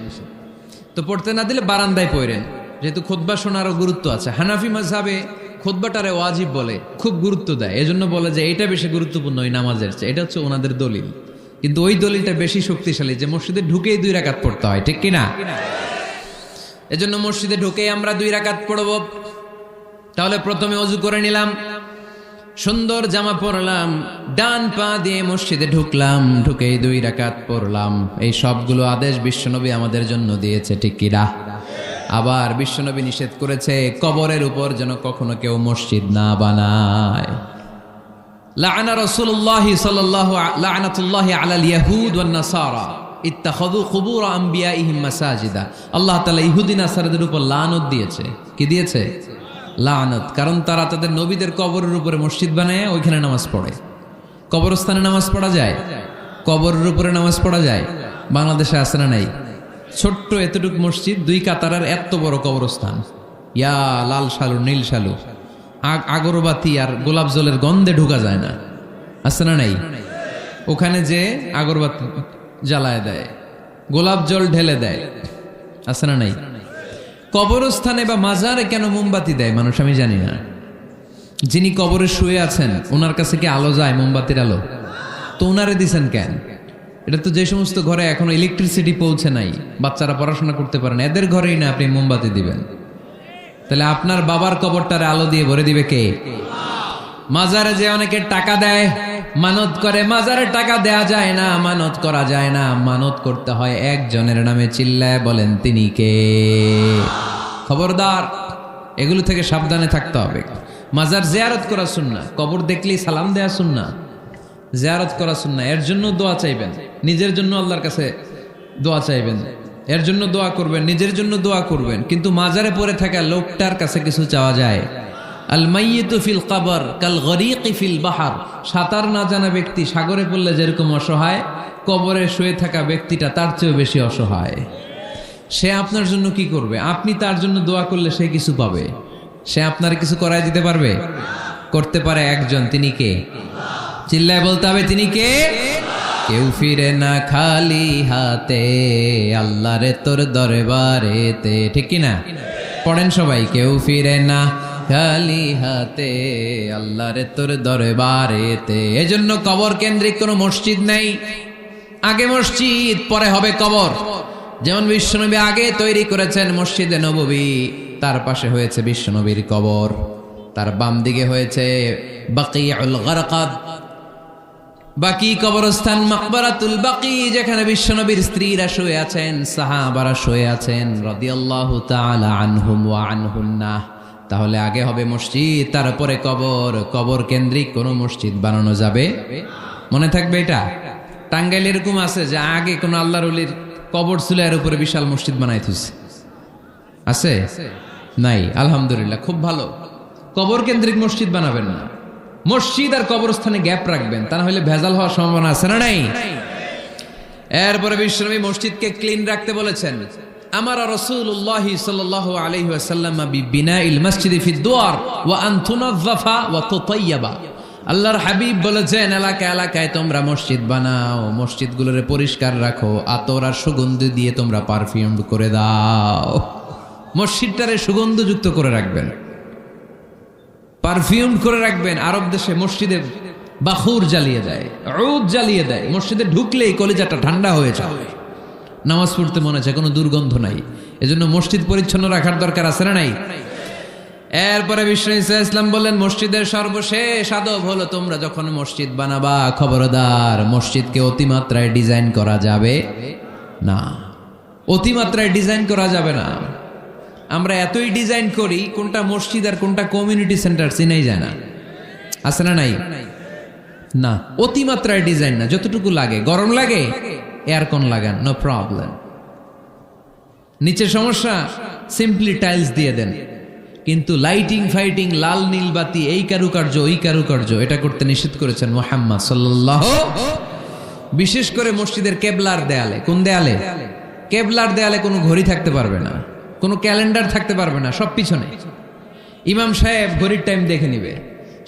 তো পড়তে না দিলে বারান্দায় পড়েন, যেহেতু খুতবা শোনারও গুরুত্ব আছে। হানাফি মাযহাবে খুতবাটারে ওয়াজিব বলে, খুব গুরুত্ব দেয়। এজন্য বলে যে এটা বেশি গুরুত্বপূর্ণ ওই নামাজের চেয়ে। এটা হচ্ছে ওনাদের দলিল, কিন্তু ওই দলিলটা বেশি শক্তিশালী যে মসজিদে ঢুকেই 2 রাকাত পড়তে হয়, ঠিক কিনা? এজন্য মসজিদে ঢুকেই আমরা 2 রাকাত পড়ব। তাহলে প্রথমে ওযু করে নিলাম, সুন্দর জামা পরলাম, ডান পা দিয়ে মসজিদে ঢুকলাম, ঢুকেই 2 রাকাত পড়লাম। এই সবগুলো আদেশ বিশ্বনবী আমাদের জন্য দিয়েছে, ঠিক কিনা? আবার বিশ্বনবী নিষেধ করেছে কবরের উপর যেন কখনো কেউ মসজিদ না বানায়। লাআনা রাসূলুল্লাহি সাল্লাল্লাহু লাআনাতুল্লাহি আলাল ইয়াহুদ ওয়ান নাসারা ইত্তাখাযু কুবুর আমবিয়াইহিম মাসাজিদা। আল্লাহ তাআলা ইহুদি নাসারাদের উপর লানত দিয়েছে। কি দিয়েছে? লানত। কারণ তারা তাদের নবীদের কবরের উপরে মসজিদ বানায়, ওইখানে নামাজ পড়ে। কবরস্থানে নামাজ পড়া যায়? কবরের উপরে নামাজ পড়া যায়? বাংলাদেশে আছে না নাই? ছোট্ট এতটুক মসজিদ, 2 কাতারের এত বড় কবরস্থান। ইয়া লাল শালু, নীল শালু, আগরবাতি আর গোলাপ জলের গন্ধে ঢোকা যায় না, আছে না নাই? ওখানে যে আগরবাতি জ্বালায় দেয়, গোলাপ জল ঢেলে দেয়, আছে না নাই? কবরস্থানে বা মাজারে কেন মোমবাতি দেয় মানুষ আমি জানি না। যিনি কবরে শুয়ে আছেন ওনার কাছে কি আলো যায়? মোমবাতির আলো। তো ওনারে দিছেন কেন? এটা তো যে সমস্ত ঘরে এখনো ইলেকট্রিসিটি পৌঁছে নাই, বাচ্চারা পড়াশোনা করতে পারে না, এদের ঘরেই না আপনি মোমবাতি দিবেন। তাহলে আপনার বাবার কবরটারে আলো দিয়ে ভরে দিবে কে? মাজারে যে অনেকে টাকা দেয়, মানত করে, মাজারে টাকা দেয়া যায় না, মানত করা যায় না, মানত করতে হয় একজনের নামে। চিল্লায় বলেন তিনি কে? খবরদার, এগুলো থেকে সাবধানে থাকতে হবে। মাজার জিয়ারত করা সুন্নাহ, কবর দেখলেই সালাম দেয়া সুন্নাহ, জিয়ারত করা সুন্নাহ। এর জন্য দোয়া চাইবেন, নিজের জন্য আল্লাহর কাছে দোয়া চাইবেন, এর জন্য দোয়া করবেন, নিজের জন্য দোয়া করবেন। কিন্তু মাজারে পড়ে থাকা লোকটার কাছে কিছু চাওয়া যায়? আল মাইয়িতু ফিল কবর কাল গরীকি ফিল বাহর। সাঁতার না জানা ব্যক্তি সাগরে পড়লে যেরকম অসহায়, কবরে শুয়ে থাকা ব্যক্তিটা তার চেয়েও বেশি অসহায়। সে আপনার জন্য কি করবে? আপনি তার জন্য দোয়া করলে সে কিছু পাবে, সে আপনার কিছু করায় দিতে পারবে? করতে পারে একজন, তিনি কে? চিল্লায় বলতে হবে তিনি কে? কেউ ফিরে না খালি হাতে, আল্লাহরে তোর দরবারেতে, ঠিক কিনা? পড়েন সবাই, কেউ ফিরে না খালি হাতে, আল্লাহরে তোর দরবারেতে। এজন্য কবর কেন্দ্রিক কোনো মসজিদ নেই। আগে মসজিদ, পরে হবে কবর। যেমন বিশ্বনবী আগে তৈরি করেছেন মসজিদে নববী, তার পাশে হয়েছে বিশ্বনবীর কবর, তার বাম দিকে হয়েছে বাকিউল গারকাদ। বাকি কবরস্থান মাকবারাতুল বাকি, যেখানে বিশ্বনবীর স্ত্রীরা শুয়ে আছেন, সাহাবারা শুয়ে আছেন রাদিয়াল্লাহু তাআলা আনহুম ওয়া আনহুন্না। তাহলে আগে হবে মসজিদ, তারপরে কবর। কবর কেন্দ্রিক কোনো মসজিদ বানানো যাবে? মনে থাকবে এটা? টাঙ্গাইল এরকম আছে যে আগে কোন আল্লাহর ওলির কবর ছিল, এর উপরে বিশাল মসজিদ বানাই থুইছে, আছে? নাই। আলহামদুলিল্লাহ, খুব ভালো। কবর কেন্দ্রিক মসজিদ বানাবেন না, মসজিদ আর কবরস্থানে গ্যাপ রাখবেন, তা না হলে ভেজাল হওয়ার সম্ভাবনা আছে না নাই? এরপরে বিশ্বনবী মসজিদকে ক্লিন রাখতে বলেছেন। আমারা রাসূলুল্লাহ সাল্লাল্লাহু আলাইহি ওয়াসাল্লাম বিবিনাইল মসজিদি ফিদ দুয়ার ওয়া আন তুনাযযাফা ওয়া তুতায়্যাবা। আল্লাহর হাবিব বলেছেন, এলাকায় এলাকায় তোমরা মসজিদ বানাও, মসজিদগুলোরে পরিষ্কার রাখো, আতর আর সুগন্ধ দিয়ে তোমরা পারফিউম করে দাও। মসজিদটারে সুগন্ধযুক্ত করে রাখবেন, পারফিউম করে রাখবেন। আরব দেশে মসজিদে বাখুর জ্বালিয়ে দেয়, উদ জ্বালিয়ে দেয়, মসজিদে ঢুকলেই কলিজাটা ঠান্ডা হয়ে যায়, নামাজ পড়তে মনে চায়, কোনো দুর্গন্ধ নাই। এজন্য মসজিদ পরিচ্ছন্ন রাখার দরকার আছে না নাই? এরপরে বিশ্বনবী সাল্লাল্লাহু আলাইহি ওয়াসাল্লাম বললেন, মসজিদের সর্বশেষ আদব হলো তোমরা যখন মসজিদ বানাবা, খবরদার মসজিদকে অতিমাত্রায় ডিজাইন করা যাবে না। অতিমাত্রায় ডিজাইন করা যাবে না। আমরা এতই ডিজাইন করি, কোনটা মসজিদ আর কোনটা কমিউনিটি সেন্টার চিনাই যায় না, আছে না নাই? না, অতিমাত্রায় ডিজাইন না, যতটুকু লাগে। গরম লাগে, এয়ারকন লাগান, নো প্রবলেম। নিচে সমস্যা, সিম্পলি টাইলস দিয়ে দেন। কিন্তু লাইটিং ফাইটিং, লাল নীল বাতি, এই কারুকার্য ওই কারুকার্য, এটা করতে নিষেধ করেছেন মুহাম্মদ সাল্লাল্লাহু। বিশেষ করে মসজিদের কেবলার দেয়ালে। কোন দেয়ালে? কেবলার দেয়ালে কোনো ঘড়ি থাকতে পারবে না, কোনো ক্যালেন্ডার থাকতে পারবে না, সব পিছনে। ইমাম সাহেব ঘড়ির টাইম দেখে নিবে।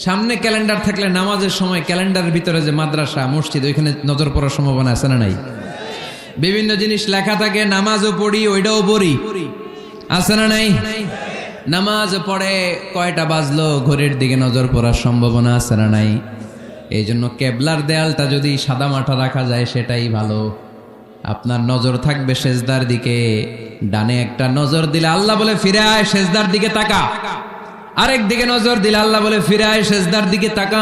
সামনে ক্যালেন্ডার থাকলে নামাজের সময় ক্যালেন্ডারের ভিতরে যে মাদ্রাসা মসজিদ, ওইখানে নজর পড়ার সম্ভাবনা আছে না নাই? বিভিন্ন জিনিস লেখা থাকে, নামাজও পড়ি, ওইটাও পড়ি, আছে না নাই? নামাজ পড়ে কয়টা বাজলো, ঘড়ির দিকে নজর পড়ার সম্ভাবনা আছে না নাই? এই জন্য কেবলার দেয়ালটা যদি সাদা মাঠা রাখা যায় সেটাই ভালো। আপনার নজর থাকবে সেজদার দিকে। ডানে একটা নজর দিলে আল্লাহ বলে ফিরে আয়, সেজদার দিকে তাকা। আরেক দিকে নজর দিলে আল্লাহ বলে ফিরে আয়, সেজদার দিকে তাকা।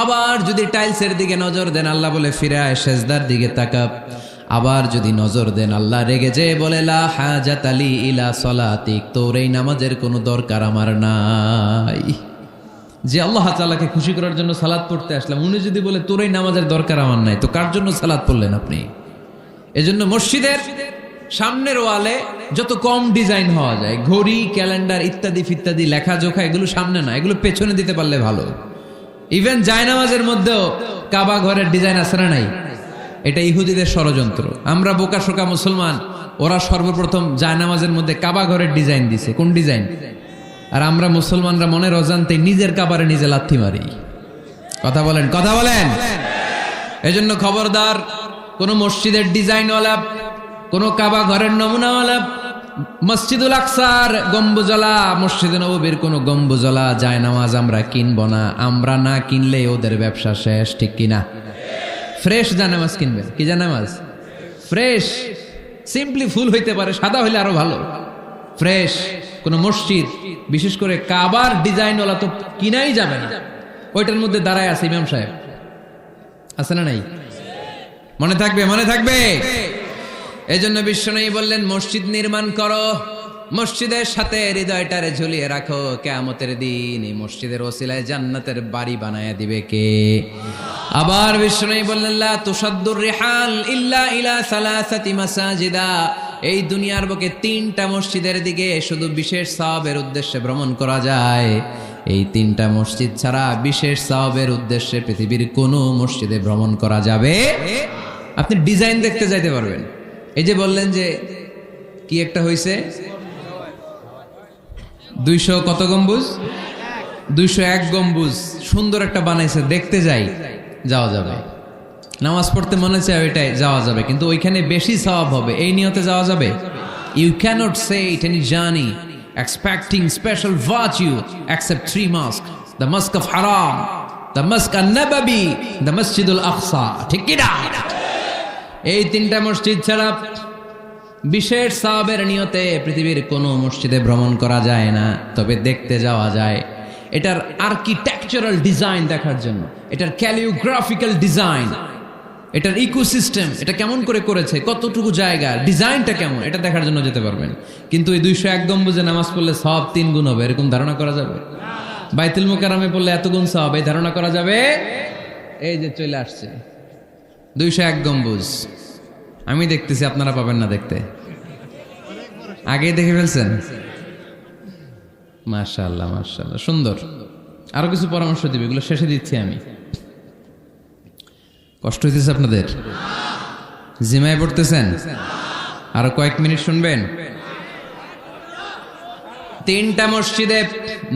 আবার যদি টাইলসের দিকে নজর দেন, আল্লাহ বলে ফিরে আয়, সেজদার দিকে তাকা। আবার যদি নজর দেন, আল্লাহ রেগে যেয়ে বলে লা হাজাত আলী ইলা সলাতিক, তোর এই নামাজের কোনো দরকার আমার নাই। যে আল্লাহ তাআলাকে খুশি করার জন্য সালাত পড়তে আসলাম, উনি যদি বলে তোর এই নামাজের দরকার আমার নাই, তো কার জন্য সালাত পড়লেন আপনি? এজন্য মসজিদের সামনের ওয়ালে যত কম ডিজাইন হওয়া যায়, ঘড়ি, ক্যালেন্ডার ইত্যাদি ফিত্যাদি, লেখাজোখা, এগুলো সামনে না, এগুলো পেছনে দিতে পারলে ভালো। ইভেন জায়নামাজের মধ্যেও কাবা ঘরের ডিজাইন আছে না নাই? এটা ইহুদিদের ষড়যন্ত্র। আমরা বোকাশোকা মুসলমান, ওরা সর্বপ্রথম জায়নামাজের মধ্যে কাবা ঘরের ডিজাইন দিছে। কোন ডিজাইন? আর আমরা মুসলমানরা মনের অজান্তে নিজের কাবারে নিজে লাথি মারি। কথা বলেন, কথা বলেন। এজন্য খবরদার, কোন মসজিদের ডিজাইনওয়ালা, কোন কাবা ঘরের নমুনাওয়ালা, মসজিদুল আকসার গম্বুজলা, মসজিদে নববীর কোন গম্বুজলা জায়নামাজ আমরা কিনবো না। আমরা না কিনলে ওদের ব্যবসা শেষ, ঠিক কিনা? ফ্রেশ জায়নামাজ কিনবেন। কি জায়নামাজ? ফ্রেশ। সিম্পলি ফুল হইতে পারে, সাদা হইলে আরো ভালো। ফ্রেশ কোন মসজিদ, বিশেষ করে কাবার ডিজাইনওয়ালা তো কিনাই যাবে না। ওইটার মধ্যে দাঁড়ায় আছে ইমাম সাহেব, আছে না নাই? মনে থাকবে, মনে থাকবে। এই জন্য বিশ্বনবী বললেন, মসজিদ নির্মাণ করো, মসজিদের সাথে হৃদয়টারে ঝুলিয়ে রাখো। কিয়ামতের দিন এই মসজিদের ওসিলায় জান্নাতের বাড়ি বানায়া দিবে কে? আবার বিশ্বনবী বললেন, লা তুসাদ্দুর রিহাল ইল্লা ইলা সালাসাতি মাসাজিদা। এই দুনিয়ার বুকে 3টা মসজিদের দিকে শুধু বিশেষ সওয়াবের উদ্দেশ্যে ভ্রমণ করা যায়। এই 3টা মসজিদ ছাড়া বিশেষ সওয়াবের উদ্দেশ্যে পৃথিবীর কোনো মসজিদে ভ্রমণ করা যাবে। আপনি ডিজাইন দেখতে যাইতে পারবেন। এই যে বললেন যে কি একটা হইছে 200 কত গম্বুজ? 201 গম্বুজ, সুন্দর একটা বানাইছে, দেখতে যাই, যাওয়া যাবে। নামাজ পড়তে মনে চায়, ওইটাই যাওয়া যাবে, কিন্তু ওইখানে বেশি সওয়াব হবে, এই নিয়তে যাওয়া যাবে? You can't say it any journey expecting special virtue except 3 mosques, the mosque of Haram, the mosque an-Nabawi, the Masjidul Aqsa, ঠিক কি না? এই 3টা মসজিদ ছাড়া বিশেষ সওয়াবের নিয়তে পৃথিবীর কোনো মসজিদে ভ্রমণ করা যায় না। তবে দেখতে যাওয়া যায়। এটার আর্কিটেকচারাল ডিজাইন দেখার জন্য, এটার ক্যালিওগ্রাফিক্যাল ডিজাইন, এটার ইকোসিস্টেম, এটা কেমন করে করেছে, কতটুকু জায়গা, ডিজাইনটা কেমন, এটা দেখার জন্য যেতে পারবেন। কিন্তু এই 201 গম্বুজে নামাজ পড়লে সব 3 গুণ হবে, এরকম ধারণা করা যাবে? বাইতুল মুকাররমে পড়লে এত গুণ সব, এই ধারণা করা যাবে? এই যে চলে আসছে 201 গম্বুজ, আমি দেখতেছি, আপনারা পাবেন না দেখতে, আগে দেখে ফেলছেন। মাশাআল্লাহ মাশাআল্লাহ, সুন্দর। আরো কিছু পরামর্শ দিবে, এগুলো শেষে দিচ্ছি আমি। কষ্ট হইতেছে আপনাদের? জিমায় পড়তেছেন? আরো কয়েক মিনিট শুনবেন। 3টা মসজিদে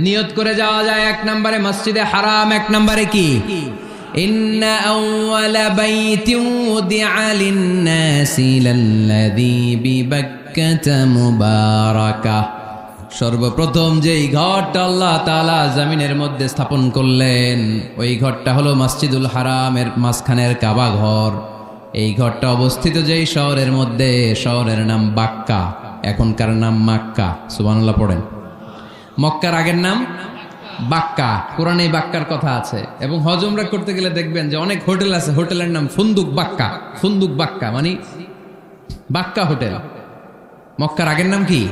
নিয়ত করে যাওয়া যায়। 1 নম্বরে মসজিদে হারাম, 1 নম্বরে কি? ইন্না আউওয়ালা বাইতিন উদিআ লিন-নাসি লাল্লাযী বিবাক্কাতা মুবারাকা। সর্বপ্রথম যেই ঘরটা আল্লাহ তাআলা জমিনের মধ্যে স্থাপন করলেন, ওই ঘরটা হলো মসজিদুল হারামের মাঝখানের কাবা ঘর। এই ঘরটা অবস্থিত যেই শহরের মধ্যে, শহরের নাম বাক্কা, এখনকার নাম মক্কা। সুবহানাল্লাহ পড়েন। মক্কার আগের নাম বাক্কা। কোরআনে বাক্কার কথা আছে, এবং হজ উমরা করতে গেলে দেখবেন যে অনেক হোটেল আছে, হোটেলের নাম ফুন্দুক বাক্কা। ফুন্দুক বাক্কা মানে বাক্কা হোটেল। মক্কার আগের নাম কি?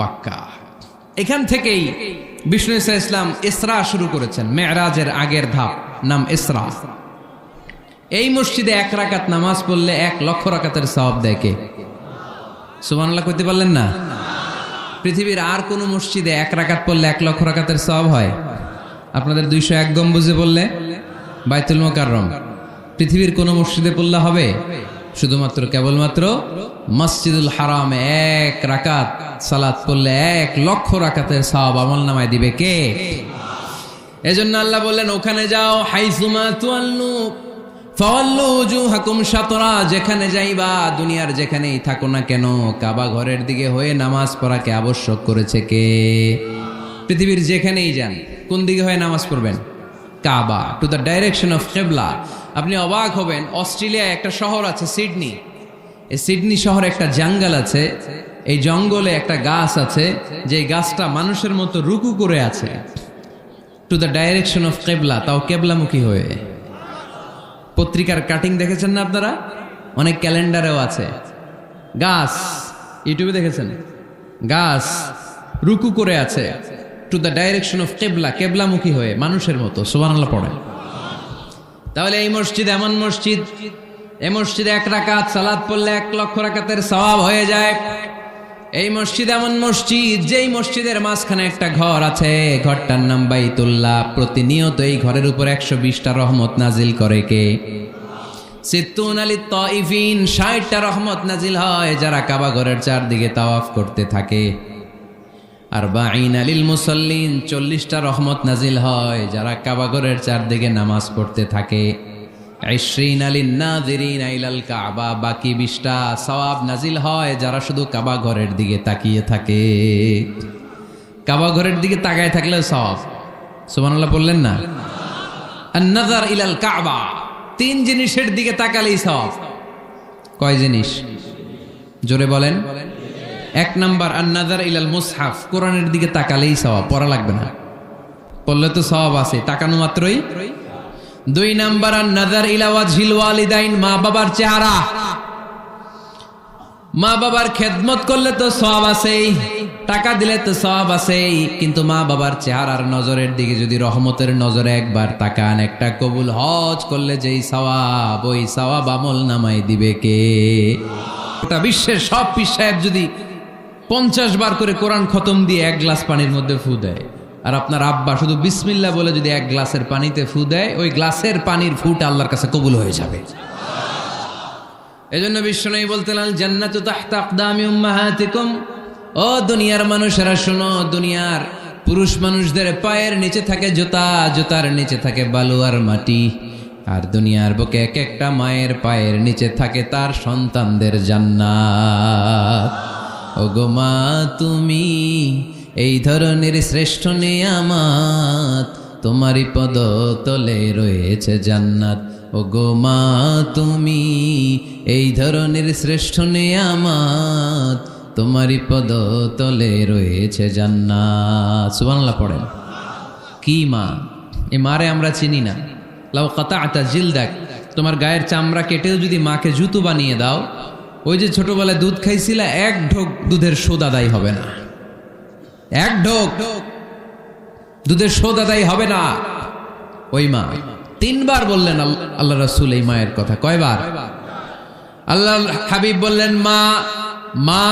বাক্কা। এখান থেকেই বিষ্ণু ঈসা ইসলাম ইসরা শুরু করেছেন, মেরাজের আগের ধাপ, নাম ইসরা। এই মসজিদে 1 রাকাত নামাজ পড়লে 1 লক্ষ রাকাতের সওয়াব দেয় কে? সুবহানাল্লাহ কইতে পারলেন না? পৃথিবীর আর কোন মসজিদে 1 রাকাত পড়লে 1 লক্ষ রাকাতের সওয়াব হয়? আপনাদের 201 গম্বুজে পড়লে, বাইতুল মুকাররম, পৃথিবীর কোন মসজিদে পড়লে হবে? শুধুমাত্র কেবলমাত্র মসজিদুল হারামে 1 রাকাত সালাত পড়লে 1 লক্ষ রাকাতের সওয়াব আমলনামায় দিবে কে? এজন্য আল্লাহ বললেন, ওখানে যাও, হাইসুমা তুয়াল্লু ফাওয়াল্লু উজুহাকুম শাতরা। যেখানে যাইবা, দুনিয়ার যেখানেই থাকো না কেন, কাবা ঘরের দিকে হয়ে নামাজ পড়াকে আবশ্যক করেছে কে? পৃথিবীর যেখানেই যান, কোন দিকে হয়ে নামাজ পড়বেন? কাবা, টু দ্য ডাইরেকশন অফ কিবলা। আপনি অবাক হবেন, অস্ট্রেলিয়ায় একটা শহর আছে সিডনি। এই সিডনি শহরে একটা জঙ্গল আছে, এই জঙ্গলে একটা গাছ আছে, যে গাছটা মানুষের মতো রুকু করে আছে, টু দ্য ডাইরেকশন অফ কিবলা, তাও কেবলামুখী হয়ে। পত্রিকার কাটিং দেখেছেন না আপনারা? অনেক ক্যালেন্ডারেও আছে। গাছ, ইউটিউবে দেখেছেন, গাছ রুকু করে আছে, টু দ্য ডাইরেকশন অফ কিবলা, কেবলামুখী হয়ে, মানুষের মতো। সুবহানাল্লাহ পড়েন। তাহলে এই মসজিদ এমন মসজিদ, এই মসজিদে 1 রাকাত সালাত পড়লে 1 লক্ষ রাকাতের সওয়াব হয়ে যায়। এই মসজিদ এমন মসজিদ, যেই মসজিদের মাঝখানে একটা ঘর আছে, ঘরটার নাম বাইতুল্লাহ। প্রতিনিয়ত এই ঘরের উপর 120টা রহমত নাজিল করে কে? সিত্তুন আলিত তাইফিন, 60টা রহমত নাজিল হয় যারা কাবা ঘরের চারদিকে তাওয়াফ করতে থাকে। আরবাঈন আলিল মুসাল্লিন, 40টা রহমত নাজিল হয় যারা কাবা ঘরের চারদিকে নামাজ পড়তে থাকে। 20 আলিন নাযিরিন ইলাল কাবা, বাকি 20টা সওয়াব নাজিল হয় যারা শুধু কাবা ঘরের দিকে তাকিয়ে থাকে। কাবা ঘরের দিকে তাকায় থাকলে সওয়াব। সুবহানাল্লাহ বললেন না? আন-নাযার ইলাল কাবা, 3 জিনিসের দিকে তাকালেই সওয়াব। কয় জিনিস? জোরে বলেন। 1 নাম্বার আন-নাযার ইলাল মুসহাফ, কোরআনের দিকে তাকালেই সওয়াব, পড়া লাগবে না, পড়লে তো সওয়াব আছে, তাকানো মাত্রই। 2 নাম্বার আন-নাযার ইলা ওয়াজহিল ওয়ালিদাইন, মা বাবার চেহারা। মা বাবার খেদমত করলে তো সওয়াব আছেই, টাকা দিলে তো সওয়াব আছেই, কিন্তু মা বাবার চেহারার নজরের দিকে যদি রহমতের নজরে একবার তাকান, একটা কবুল হজ করলে যেই সওয়াব, ওই সওয়াব আমল নামায় দিবে কে? গোটা বিশ্বের সব পীর সাহেব যদি 50 বার করে কোরআন খতম দিয়ে 1 গ্লাস পানির মধ্যে ফু দেয়, আর আপনার আব্বা শুধু বিসমিল্লাহ বলে যদি 1 গ্লাসের পানিতে ফু দেয়, ওই গ্লাসের পানির ফুটা আল্লাহর কাছে কবুল হয়ে যাবে। এজন্য বিশ্বনবী বলতেন, আল জান্নাতু তাহতা আকদামি উম্মাহাতিকুম। ও দুনিয়ার মানুষেরা শোনো, দুনিয়ার পুরুষ মানুষদের পায়ের নিচে থাকে জুতা, জুতার নিচে থাকে বালু আর মাটি, আর দুনিয়ার বুকে এক একটা মায়ের পায়ের নিচে থাকে তার সন্তানদের জান্নাত। ওগো মা, তুমি এই ধরনের শ্রেষ্ঠ নেয়ামত, তোমারই পদ তলে রয়েছে জান্নাত। ওগো মা, তুমি এই ধরনের শ্রেষ্ঠ নেয়ামত, তোমারই পদ তলে রয়েছে জান্নাত। সুবহানাল্লাহ পড়েন। কি মা? এ মারে আমরা চিনি না। লাউ কাতাআতা জিলদাক, তোমার গায়ের চামড়া কেটেও যদি মাকে জুতো বানিয়ে দাও, ওই যে ছোটবেলায় দুধ খাইছিলা, এক ঢোক দুধের শোধ আদায় হবে না। এক ঢোক দুধের শোধ আদায় হবে না। ওই মা। 3 বার বললেন আল্লাহ রাসূল এই মায়ের কথা। কয়বার? আল্লাহ হাবিব বললেন মা, মা।